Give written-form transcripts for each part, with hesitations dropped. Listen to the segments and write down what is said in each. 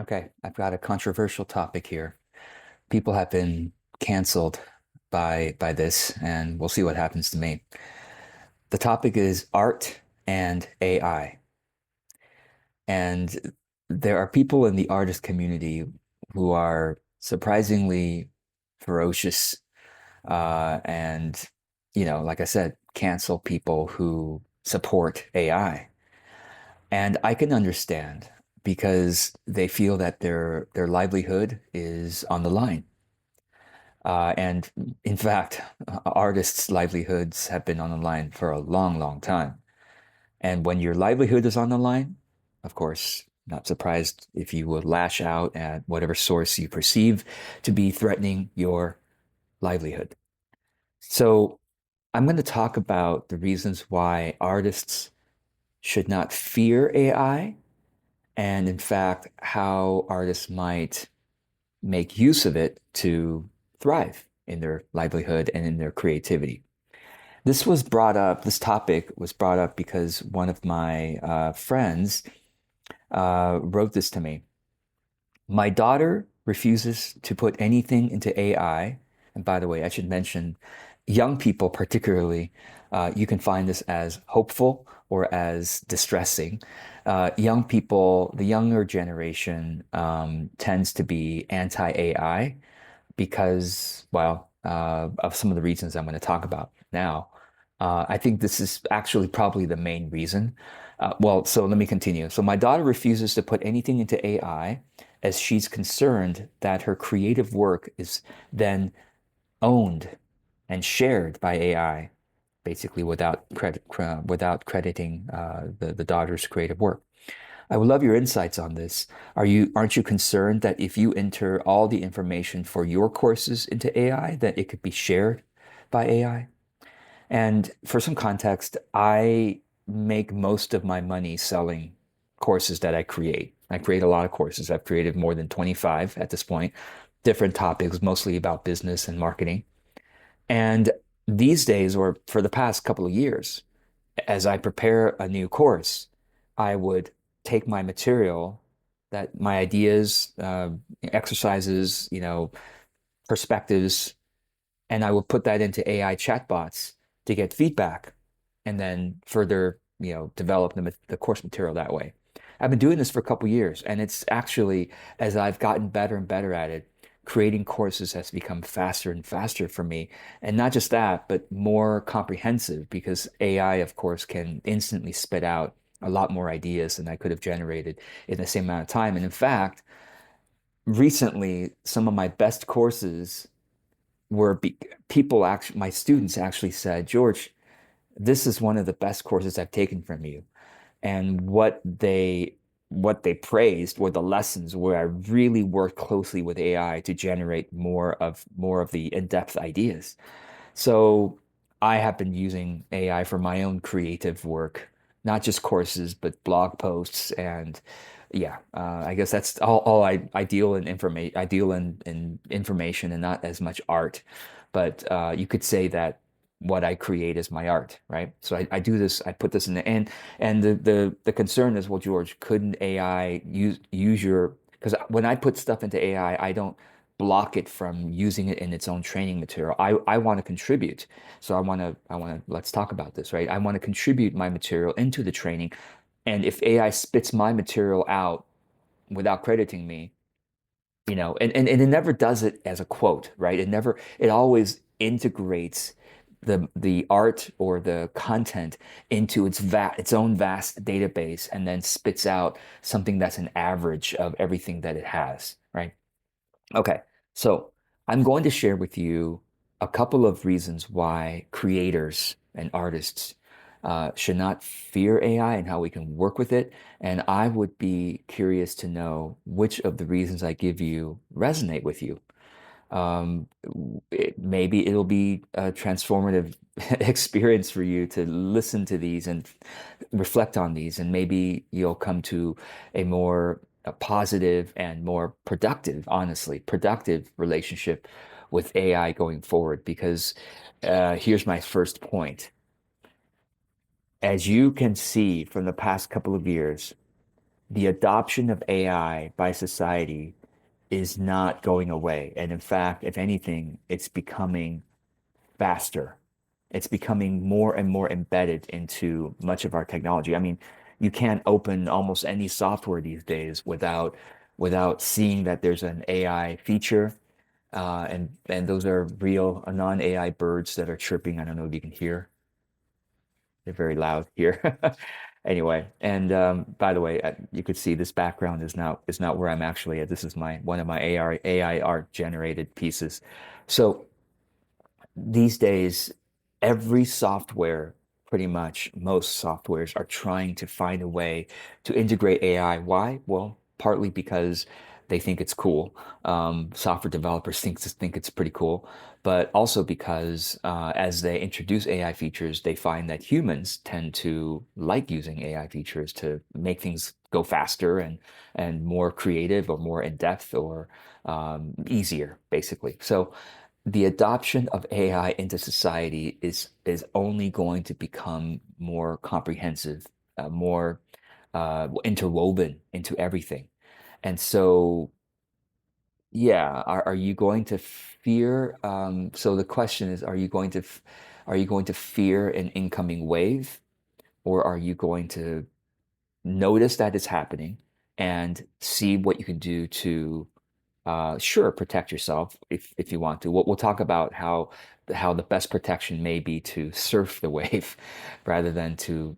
Okay, I've got a controversial topic here. People have been canceled by this, and we'll see what happens to me. The topic is art and AI. And there are people in the artist community who are surprisingly ferocious and, like I said, cancel people who support AI. And I can understand because they feel that their livelihood is on the line. And in fact, artists' livelihoods have been on the line for a long, long time. And when your livelihood is on the line, of course, not surprised if you would lash out at whatever source you perceive to be threatening your livelihood. So I'm going to talk about the reasons why artists should not fear AI, and in fact, how artists might make use of it to thrive in their livelihood and in their creativity. This topic was brought up because one of my friends wrote this to me. My daughter refuses to put anything into AI. And by the way, I should mention young people, particularly, you can find this as hopeful or as distressing. Young people, the younger generation, tends to be anti-AI because, well, of some of the reasons I'm going to talk about now. I think this is actually probably the main reason. So let me continue. So my daughter refuses to put anything into AI as she's concerned that her creative work is then owned and shared by AI, basically without crediting the daughter's creative work. I would love your insights on this. Aren't you concerned that if you enter all the information for your courses into AI, that it could be shared by AI? And for some context, I make most of my money selling courses that I create. I create a lot of courses. I've created more than 25 at this point, different topics, mostly about business and marketing. And these days, or for the past couple of years, as I prepare a new course, I would take my material, that my ideas, exercises, perspectives, and I would put that into AI chatbots to get feedback and then further, develop the course material that way. I've been doing this for a couple years, and it's actually, as I've gotten better and better at it, creating courses has become faster and faster for me. And not just that, but more comprehensive because AI, of course, can instantly spit out a lot more ideas than I could have generated in the same amount of time. And in fact, recently, some of my best courses were be people actually, my students actually said, George, this is one of the best courses I've taken from you. And what they praised were the lessons where I really worked closely with AI to generate more of the in-depth ideas. So I have been using AI for my own creative work, not just courses, but blog posts and yeah, I guess that's all I deal in information. I deal in information and not as much art. But you could say that what I create is my art, right? So I do this, I put this in the end, and the concern is, well, George, couldn't AI use your, because when I put stuff into AI, I don't block it from using it in its own training material. I want to contribute. So I want to let's talk about this, right? I want to contribute my material into the training. And if AI spits my material out without crediting me, and it never does it as a quote, right? It always integrates the art or the content into its own vast database and then spits out something that's an average of everything that it has, right? Okay, so I'm going to share with you a couple of reasons why creators and artists should not fear AI and how we can work with it. And I would be curious to know which of the reasons I give you resonate with you. Um, Maybe it'll be a transformative experience for you to listen to these and reflect on these, and maybe you'll come to a positive and more productive, honestly, productive relationship with AI going forward. Because here's my first point. As you can see from the past couple of years, the adoption of AI by society is not going away. And in fact, if anything, it's becoming faster. It's becoming more and more embedded into much of our technology. I mean, you can't open almost any software these days without seeing that there's an AI feature. And those are real non-AI birds that are chirping. I don't know if you can hear. They're very loud here. Anyway, and by the way, you could see this background is not where I'm actually at. This is my one of my AI art generated pieces. So these days, every software, pretty much most softwares are trying to find a way to integrate AI. Why? Well, partly because they think it's cool. Software developers think it's pretty cool, but also because as they introduce AI features, they find that humans tend to like using AI features to make things go faster and more creative or more in depth or easier, basically. So the adoption of AI into society is only going to become more comprehensive, more interwoven into everything. And so, yeah, are you going to fear? So the question is, are you going to fear an incoming wave, or are you going to notice that it's happening and see what you can do to sure, protect yourself if you want to. We'll talk about how the best protection may be to surf the wave rather than to,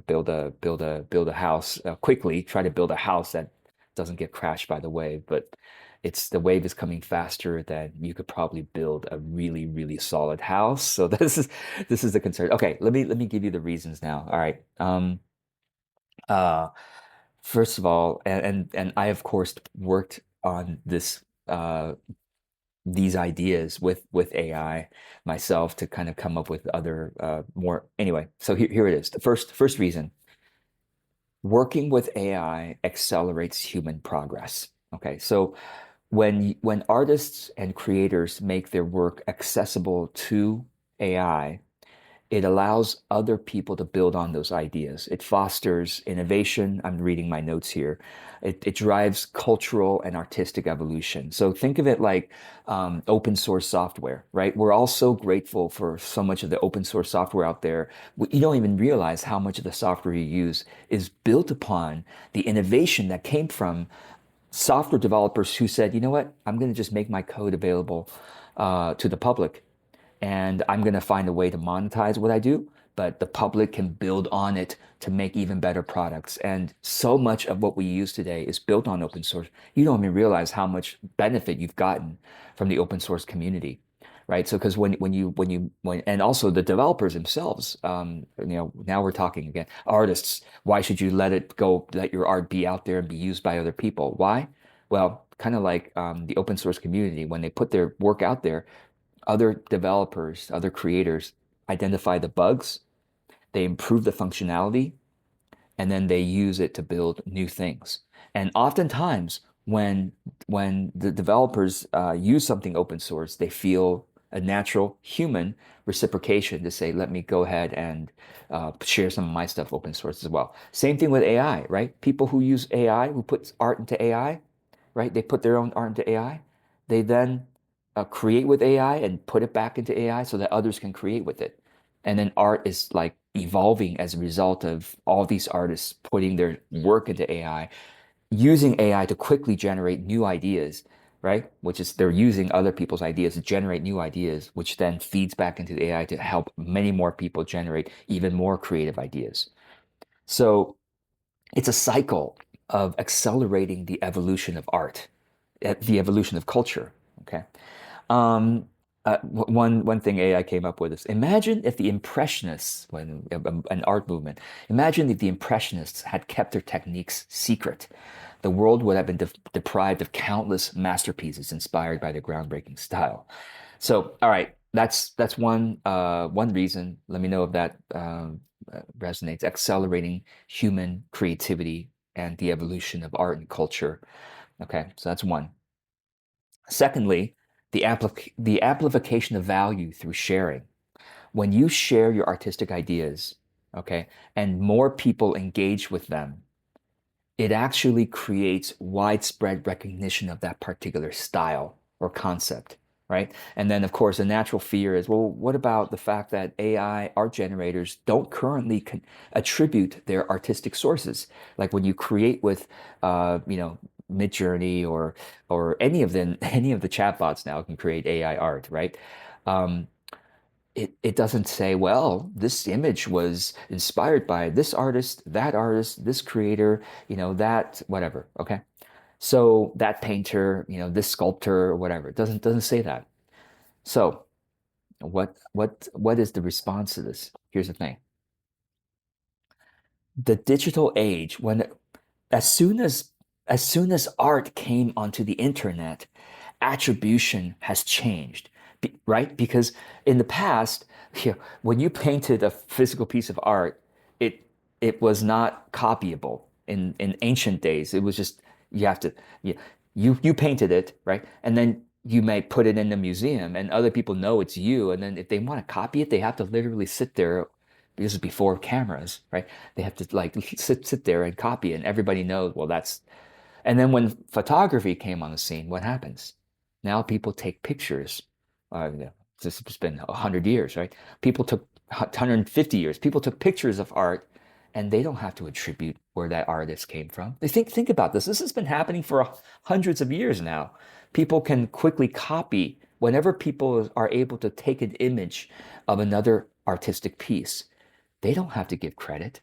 build a house quickly, try to build a house that doesn't get crashed by the wave. But it's the wave is coming faster than you could probably build a really, really solid house. So this is the concern. Okay, let me give you the reasons now. All right. Uh, First of all, and I of course worked on these ideas with AI myself to kind of come up with other more anyway. So here it is. The first reason, working with AI accelerates human progress. Okay, so when artists and creators make their work accessible to AI, it allows other people to build on those ideas. It fosters innovation. I'm reading my notes here. It drives cultural and artistic evolution. So think of it like open source software, right? We're all so grateful for so much of the open source software out there. You don't even realize how much of the software you use is built upon the innovation that came from software developers who said, you know what, I'm going to just make my code available to the public and I'm going to find a way to monetize what I do, but the public can build on it to make even better products. And so much of what we use today is built on open source. You don't even realize how much benefit you've gotten from the open source community, right? So because when and also the developers themselves, now we're talking again, artists, why should you let your art be out there and be used by other people? Why? Well, kind of like the open source community, when they put their work out there, other developers, other creators identify the bugs, they improve the functionality, and then they use it to build new things. And oftentimes, when the developers use something open source, they feel a natural human reciprocation to say, let me go ahead and share some of my stuff open source as well. Same thing with AI, right? People who use AI, who put art into AI, right? They put their own art into AI. They then create with AI and put it back into AI so that others can create with it. And then art is like evolving as a result of all these artists putting their work into AI, using AI to quickly generate new ideas, right? Which is they're using other people's ideas to generate new ideas, which then feeds back into the AI to help many more people generate even more creative ideas. So it's a cycle of accelerating the evolution of art, the evolution of culture. Okay. Um, one thing AI came up with is imagine if the Impressionists, when an art movement, imagine if the Impressionists had kept their techniques secret. The world would have been deprived of countless masterpieces inspired by their groundbreaking style. So, all right, that's one reason. Let me know if that resonates. Accelerating human creativity and the evolution of art and culture. Okay, so that's one. Secondly, the amplification of value through sharing. When you share your artistic ideas, okay, and more people engage with them, it actually creates widespread recognition of that particular style or concept, right? And then, of course, a natural fear is, well, what about the fact that AI art generators don't currently attribute their artistic sources? Like when you create with, Midjourney or any of the chatbots now can create AI art, right? Um, it doesn't say, well, this image was inspired by this artist, this creator, that whatever. Okay. So that painter, this sculptor or whatever. It doesn't say that. So what is the response to this? Here's the thing. The digital age, as soon as as soon as art came onto the internet, attribution has changed, right? Because in the past, when you painted a physical piece of art, it it was not copyable. In ancient days, it was just you have to you you painted it, right? And then you may put it in a museum, and other people know it's you. And then if they want to copy it, they have to literally sit there. This is before cameras, right? They have to like sit there and copy it, and everybody knows, well, that's and then when photography came on the scene, what happens? Now people take pictures. This has been 100 years, right? People took 150 years. People took pictures of art and they don't have to attribute where that artist came from. They think about this. This has been happening for hundreds of years now. People can quickly copy whenever people are able to take an image of another artistic piece. They don't have to give credit,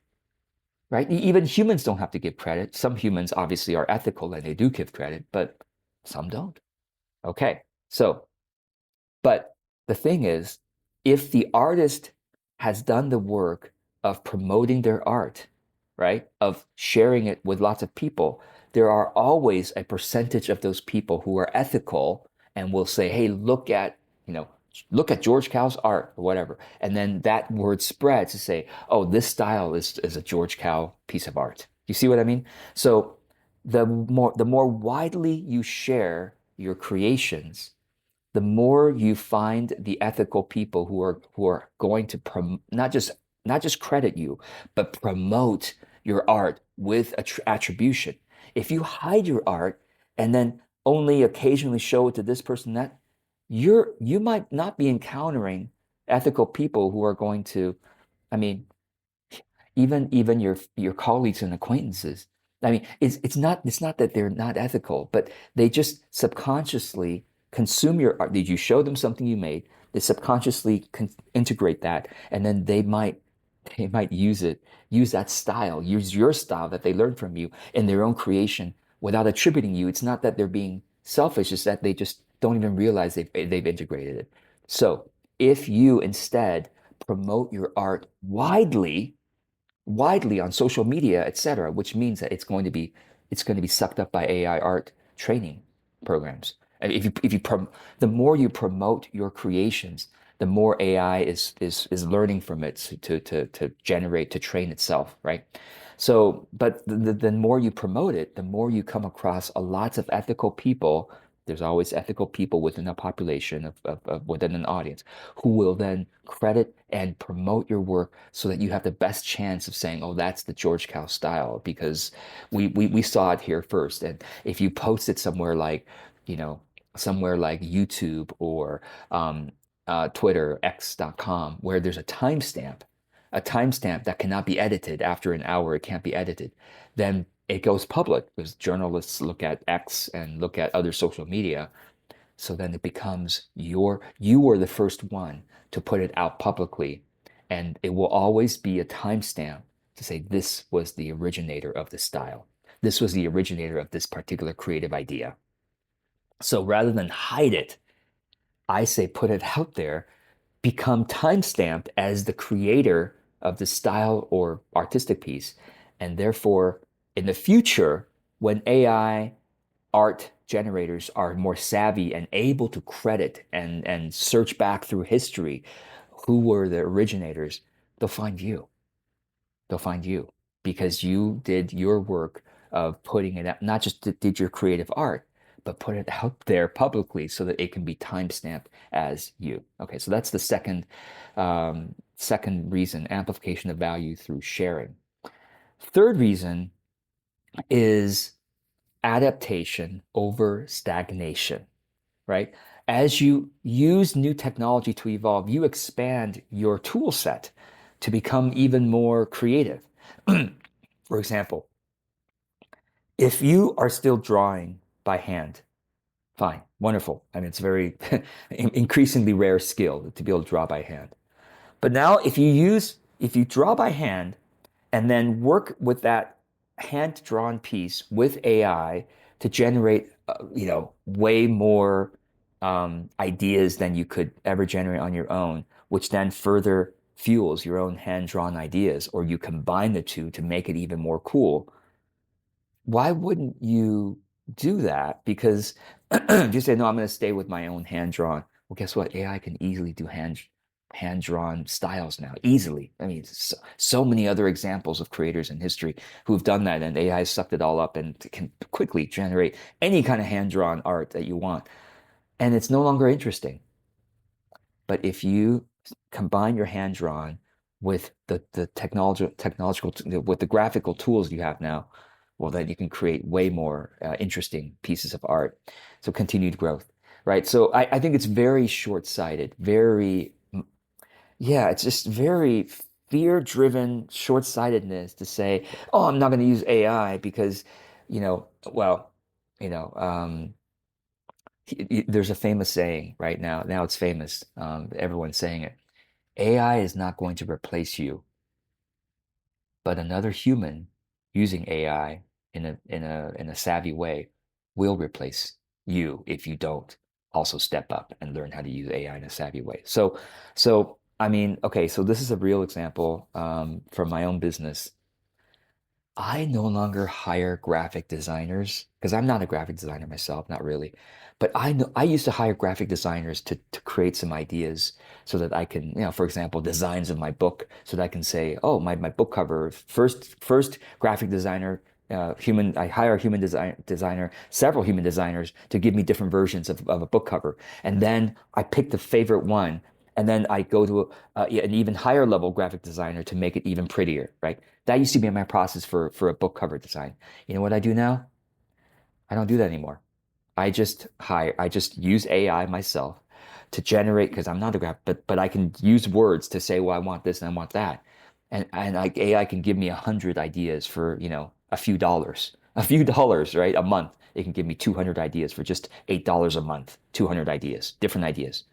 right? Even humans don't have to give credit. Some humans obviously are ethical and they do give credit, but some don't. Okay. So, but the thing is, if the artist has done the work of promoting their art, right, of sharing it with lots of people, there are always a percentage of those people who are ethical and will say, hey, you know, look at George Cao's art or whatever. And then that word spreads to say, oh, this style is a George Cao piece of art. You see what I mean? So the more widely you share your creations, the more you find the ethical people who are going to not just credit you, but promote your art with attribution. If you hide your art and then only occasionally show it to this person, that you might not be encountering ethical people who are going to, I mean, even your colleagues and acquaintances. I mean, it's not that they're not ethical, but they just subconsciously consume your art. Did you show them something you made? They subconsciously integrate that, and then they might use that style, use your style that they learned from you in their own creation without attributing you. It's not that they're being selfish, it's that they just don't even realize they've integrated it. So if you instead promote your art widely on social media, etc., which means that it's going to be sucked up by AI art training programs. And the more you promote your creations, the more AI is learning from it to generate to train itself, right? So, but the more you promote it, the more you come across a lots of ethical people. There's always ethical people within a population within an audience who will then credit and promote your work so that you have the best chance of saying, oh, that's the George Cao style because we saw it here first. And if you post it you know, somewhere like YouTube or Twitter, X.com, where there's a timestamp that cannot be edited after an hour, it can't be edited, then it goes public because journalists look at X and look at other social media. So then it becomes you were the first one to put it out publicly, and it will always be a timestamp to say this was the originator of this style. This was the originator of this particular creative idea. So rather than hide it, I say put it out there, become timestamped as the creator of the style or artistic piece. And therefore, in the future, when AI art generators are more savvy and able to credit and search back through history who were the originators, they'll find you. They'll find you because you did your work of putting it out, not just did your creative art, but put it out there publicly so that it can be timestamped as you. Okay, so that's the second reason, amplification of value through sharing. Third reason is adaptation over stagnation, right? As you use new technology to evolve, you expand your tool set to become even more creative. For example, if you are still drawing by hand, fine, wonderful. I mean, it's very increasingly rare skill to be able to draw by hand. But now if you draw by hand and then work with that hand-drawn piece with AI to generate, way more ideas than you could ever generate on your own, which then further fuels your own hand-drawn ideas, or you combine the two to make it even more cool. Why wouldn't you do that? Because if you say, no, I'm going to stay with my own hand-drawn, well, guess what? AI can easily do hand-drawn styles now, easily. I mean, so many other examples of creators in history who've done that, and AI sucked it all up and can quickly generate any kind of hand-drawn art that you want. And it's no longer interesting. But if you combine your hand drawn with the technological with the graphical tools you have now, well, then you can create way more interesting pieces of art. So continued growth, right? So I think it's very short-sighted, yeah, it's just very fear-driven short-sightedness to say, oh, I'm not going to use AI because, well, you know, there's a famous saying right now. Now it's famous. Everyone's saying it. AI is not going to replace you, but another human using AI in a savvy way will replace you if you don't also step up and learn how to use AI in a savvy way. So I mean, okay, so this is a real example from my own business. I no longer hire graphic designers because I'm not a graphic designer myself, not really. But I know I used to hire graphic designers to create some ideas so that I can, for example, designs of my book, so that I can say, oh, my book cover, first graphic designer, I hire a designer, several human designers to give me different versions of a book cover. And then I pick the favorite one. And then I go to an even higher level graphic designer to make it even prettier, right? That used to be my process for a book cover design. You know what I do now? I don't do that anymore. I just use AI myself to generate, because I'm not a graphic, but I can use words to say, well, I want this and I want that. And like AI can give me 100 ideas for, a few dollars, right? A month. It can give me 200 ideas for just $8 a month, 200 ideas, different ideas.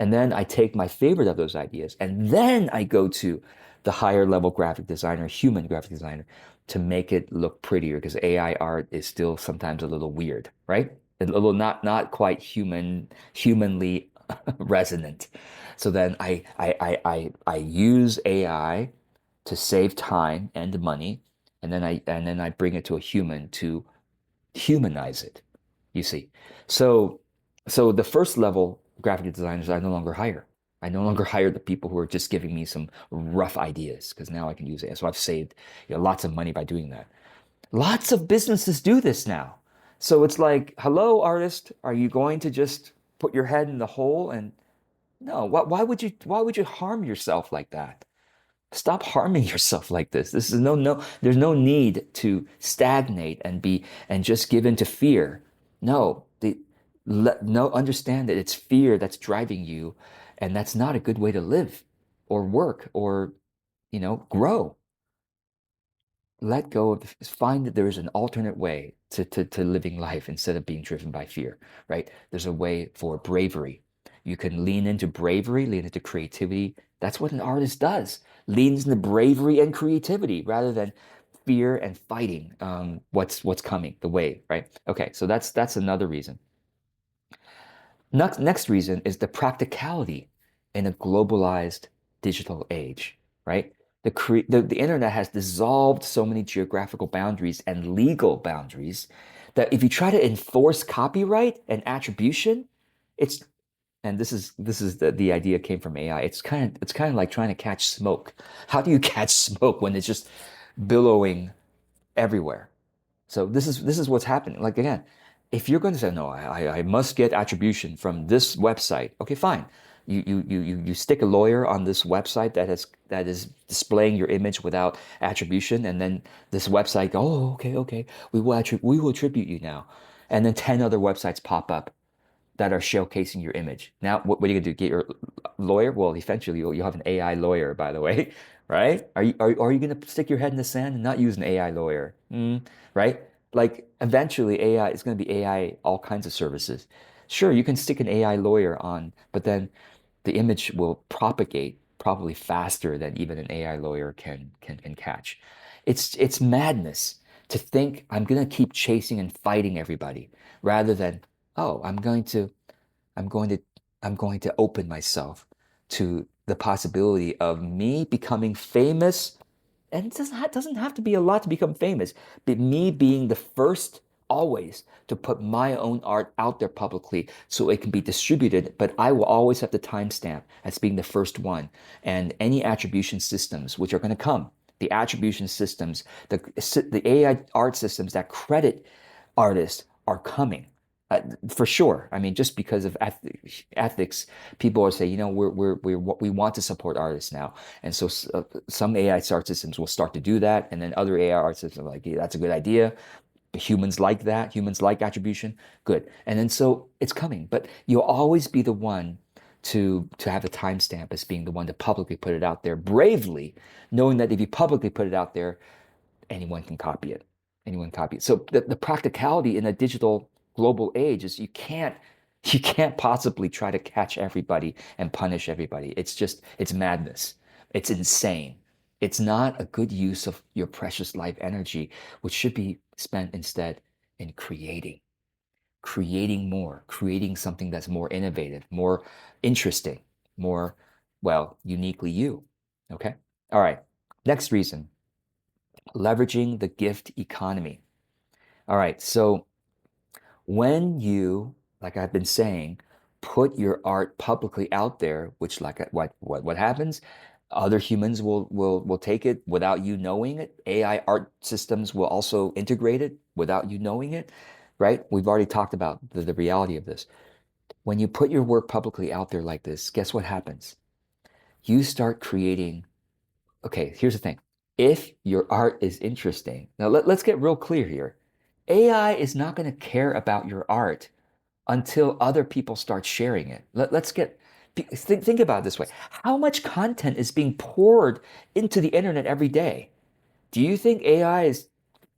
And then I take my favorite of those ideas, and then I go to the higher level graphic designer, human graphic designer, to make it look prettier, because AI art is still sometimes a little weird, right? A little not quite humanly resonant. So then I use AI to save time and money, and then I bring it to a human to humanize it, you see. So so the first level graphic designers I no longer hire. I no longer hire the people who are just giving me some rough ideas, because now I can use it. So I've saved, lots of money by doing that. Lots of businesses do this now. So it's like, hello, artist, are you going to just put your head in the hole? And no, why would you harm yourself like that? Stop harming yourself like this. This is there's no need to stagnate and just give in to fear. No, no, understand that it's fear that's driving you, and that's not a good way to live or work or, grow. Let go of find that there is an alternate way to living life instead of being driven by fear, right? There's a way for bravery. You can lean into bravery, lean into creativity. That's what an artist does. Leans into bravery and creativity rather than fear and fighting what's coming, the wave, right? Okay, so that's another reason. Next reason is the practicality in a globalized digital age, right? The internet has dissolved so many geographical boundaries and legal boundaries that if you try to enforce copyright and attribution, it's and this is the idea came from AI. It's kind of like trying to catch smoke. How do you catch smoke when it's just billowing everywhere? So this is what's happening. Like again, if you're going to say no, I must get attribution from this website. Okay, fine. You stick a lawyer on this website that is displaying your image without attribution, and then this website, oh, okay, we will attribute you now, and then 10 other websites pop up that are showcasing your image. Now, what are you gonna do? Get your lawyer? Well, eventually you'll have an AI lawyer, by the way, right? Are you gonna stick your head in the sand and not use an AI lawyer? Right? Like eventually AI is gonna be AI all kinds of services. Sure, you can stick an AI lawyer on, but then the image will propagate probably faster than even an AI lawyer can catch. It's madness to think I'm gonna keep chasing and fighting everybody rather than, oh, I'm going to I'm going to open myself to the possibility of me becoming famous. And doesn't have to be a lot to become famous, but me being the first always to put my own art out there publicly so it can be distributed, but I will always have the timestamp as being the first one. And any attribution systems which are going to come, the attribution systems, the AI art systems that credit artists are coming. For sure. I mean, just because of ethics, people are saying, we want to support artists now. And so some AI art systems will start to do that. And then other AI art systems are like, yeah, that's a good idea. Humans like that. Humans like attribution. Good. And then so it's coming. But you'll always be the one to have a timestamp as being the one to publicly put it out there bravely, knowing that if you publicly put it out there, anyone can copy it. Anyone can copy it. So the practicality in a digital global age is you can't possibly try to catch everybody and punish everybody. It's madness. It's insane. It's not a good use of your precious life energy, which should be spent instead in creating more, creating something that's more innovative, more interesting, more, well, uniquely you. Okay? All right. Next reason, leveraging the gift economy. All right, so when you, like I've been saying, put your art publicly out there, which like what happens? Other humans will take it without you knowing it. AI art systems will also integrate it without you knowing it, right? We've already talked about the reality of this. When you put your work publicly out there like this, guess what happens? You start creating. Okay, here's the thing. If your art is interesting, now let's get real clear here. AI is not going to care about your art until other people start sharing it. Let's think about it this way. How much content is being poured into the internet every day? Do you think AI is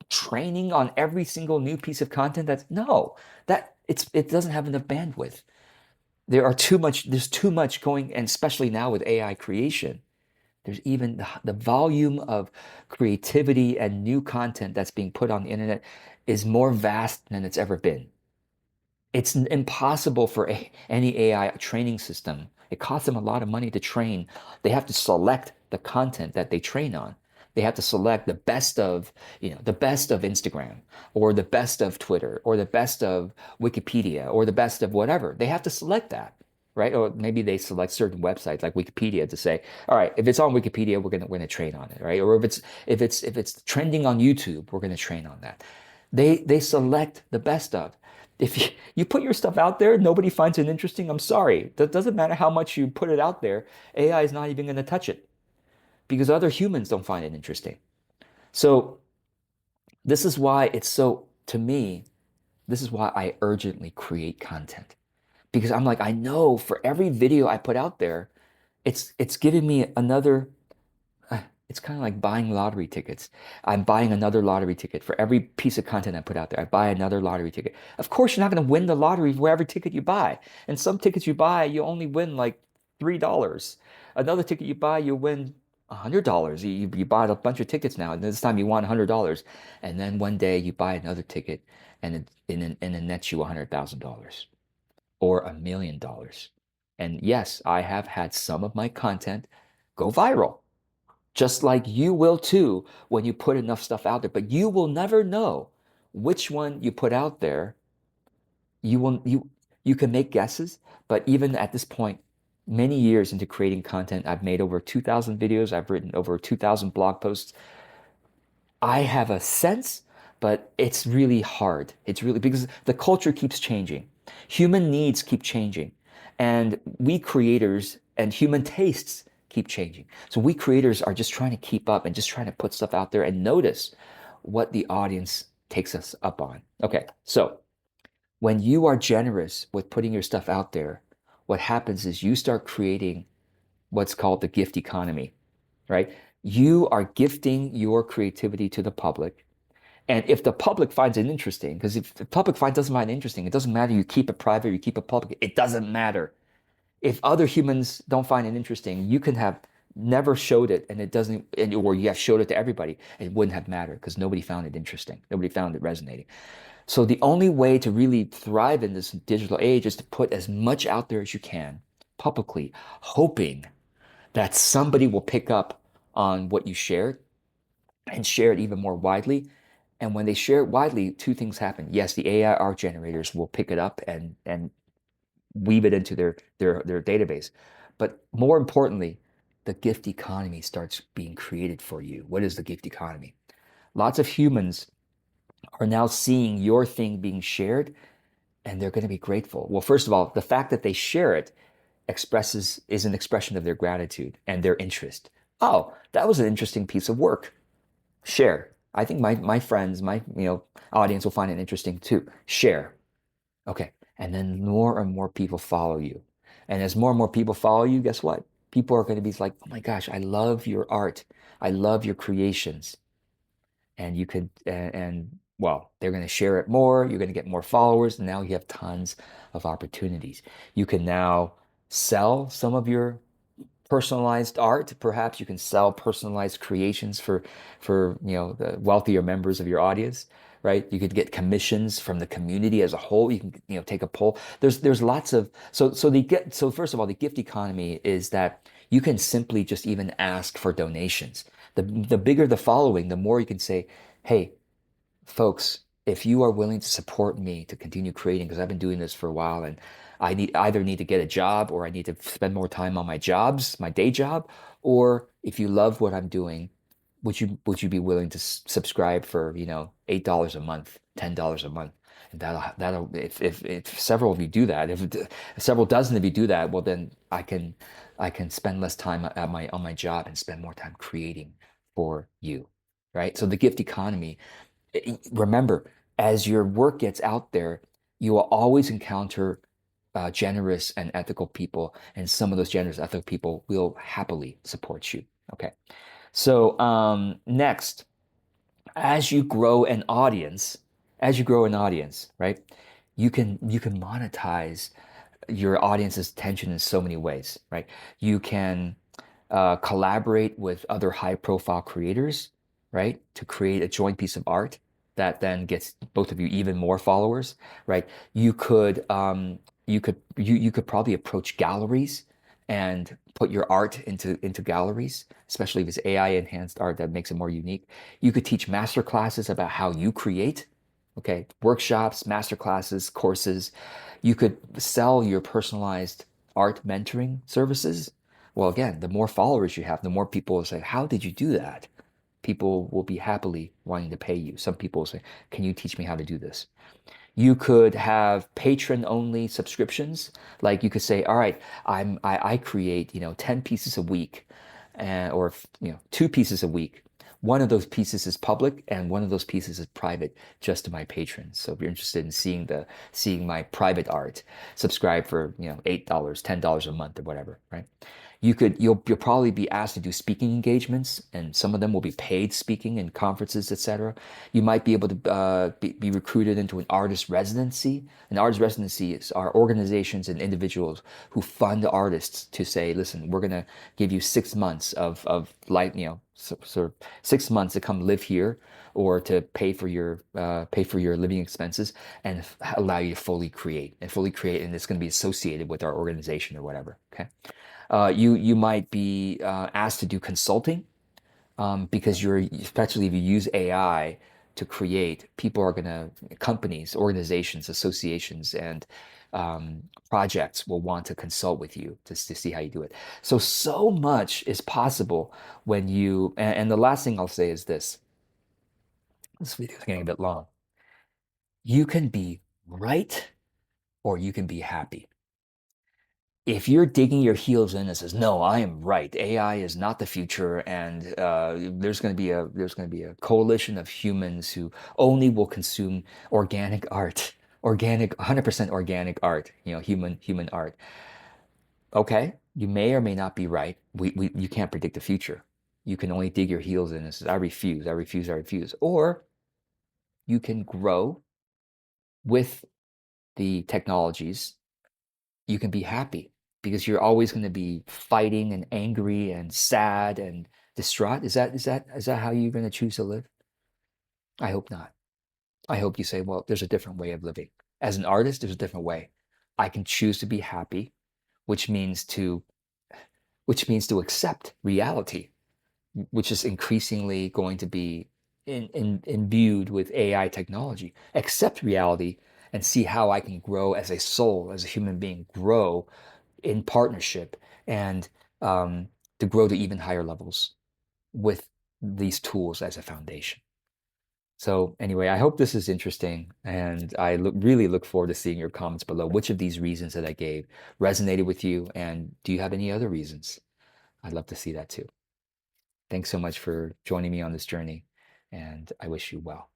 training on every single new piece of content? No, it doesn't have enough bandwidth. There's too much going, and especially now with AI creation. There's even the volume of creativity and new content that's being put on the internet is more vast than it's ever been. It's impossible for any AI training system. It costs them a lot of money to train. They have to select the content that they train on. They have to select the best of, the best of Instagram or the best of Twitter or the best of Wikipedia or the best of whatever. They have to select that, right? Or maybe they select certain websites like Wikipedia to say, all right, if it's on Wikipedia, we're gonna train on it, right? Or if it's trending on YouTube, we're gonna train on that. They select the best of. If you put your stuff out there, nobody finds it interesting, I'm sorry. That doesn't matter how much you put it out there. AI is not even going to touch it because other humans don't find it interesting. So this is why to me, this is why I urgently create content because I'm like, I know for every video I put out there, it's giving me another. It's kind of like buying lottery tickets. I'm buying another lottery ticket for every piece of content I put out there. I buy another lottery ticket. Of course, you're not going to win the lottery for every ticket you buy. And some tickets you buy, you only win like $3. Another ticket you buy, you win $100. You bought a bunch of tickets now, and this time you won $100. And then one day you buy another ticket, and it nets you $100,000 or $1 million. And yes, I have had some of my content go viral just like you will too when you put enough stuff out there. But you will never know which one you put out there. You can make guesses, but even at this point, many years into creating content, I've made over 2,000 videos, I've written over 2,000 blog posts. I have a sense, but it's really hard. It's really because the culture keeps changing. Human needs keep changing. And we creators and human tastes keep changing. So we creators are just trying to keep up and just trying to put stuff out there and notice what the audience takes us up on. Okay, so when you are generous with putting your stuff out there, what happens is you start creating what's called the gift economy, right? You are gifting your creativity to the public. And if the public finds it interesting, because if the public doesn't find it interesting, it doesn't matter you keep it private or you keep it public, it doesn't matter. If other humans don't find it interesting, you can have never showed it and it doesn't, or you have showed it to everybody, it wouldn't have mattered because nobody found it interesting. Nobody found it resonating. So the only way to really thrive in this digital age is to put as much out there as you can publicly, hoping that somebody will pick up on what you shared and share it even more widely. And when they share it widely, two things happen. Yes, the AI art generators will pick it up and weave it into their database. But more importantly, the gift economy starts being created for you. What is the gift economy? Lots of humans are now seeing your thing being shared and they're going to be grateful. Well, first of all, the fact that they share it is an expression of their gratitude and their interest. Oh, that was an interesting piece of work. Share. I think my friends, my audience will find it interesting too. Share. Okay. And then more and more people follow you. And as more and more people follow you, guess what? People are going to be like, oh my gosh, I love your art. I love your creations. And you could, and well, they're going to share it more. You're going to get more followers. And now you have tons of opportunities. You can now sell some of your personalized art. Perhaps you can sell personalized creations for the wealthier members of your audience, right? You could get commissions from the community as a whole. You can take a poll. There's lots of so first of all, the gift economy is that you can simply just even ask for donations. The bigger the following, the more you can say, hey, folks, if you are willing to support me to continue creating, because I've been doing this for a while and I either need to get a job or I need to spend more time on my day job, or if you love what I'm doing, would you be willing to subscribe for, $8 a month, $10 a month? And that'll if several of you do that, if several dozen of you do that, well then I can spend less time at my on my job and spend more time creating for you, right? So the gift economy, remember, as your work gets out there, you will always encounter generous and ethical people, and some of those generous, ethical people will happily support you. Okay. So next, as you grow an audience, right, you can monetize your audience's attention in so many ways, right? You can collaborate with other high-profile creators, right, to create a joint piece of art that then gets both of you even more followers, right? You could probably approach galleries and put your art into galleries, especially if it's AI enhanced art that makes it more unique. You could teach master classes about how you create, okay, workshops, master classes, courses. You could sell your personalized art mentoring services. Well, again, the more followers you have, the more people will say, how did you do that? People will be happily wanting to pay you. Some people will say, can you teach me how to do this? You could have patron only subscriptions. Like you could say, all right, I create, 10 pieces a week, or two pieces a week. One of those pieces is public and one of those pieces is private just to my patrons. So if you're interested in seeing my private art, subscribe for, $8, $10 a month or whatever, right? You'll probably be asked to do speaking engagements, and some of them will be paid speaking in conferences, etc. You might be able to be recruited into an artist residency. An artist residency are organizations and individuals who fund artists to say, listen, we're going to give you 6 months of life, sort of 6 months to come live here, or to pay for your living expenses and allow you to fully create, and it's going to be associated with our organization or whatever. Okay. You might be asked to do consulting, because especially if you use AI to create, companies, organizations, associations, and projects will want to consult with you to see how you do it. So much is possible and the last thing I'll say is this video is getting a bit long. You can be right or you can be happy. if you're digging your heels in and says, "No, I am right. AI is not the future, and there's going to be a coalition of humans who only will consume organic art, organic, 100% organic art, human art." Okay, you may or may not be right. You can't predict the future. You can only dig your heels in and say, "I refuse. I refuse. I refuse." Or you can grow with the technologies. You can be happy because you're always going to be fighting and angry and sad and distraught. Is that how you're going to choose to live? I hope not. I hope you say, well, there's a different way of living. As an artist, there's a different way. I can choose to be happy, which means to which means to accept reality, which is increasingly going to be imbued with AI technology. Accept reality and see how I can grow as a soul, as a human being, grow in partnership and um, to grow to even higher levels with these tools as a foundation. So anyway, I hope this is interesting, and really look forward to seeing your comments below. Which of these reasons that I gave resonated with you, and do you have any other reasons? I'd love to see that too. Thanks so much for joining me on this journey, and I wish you well.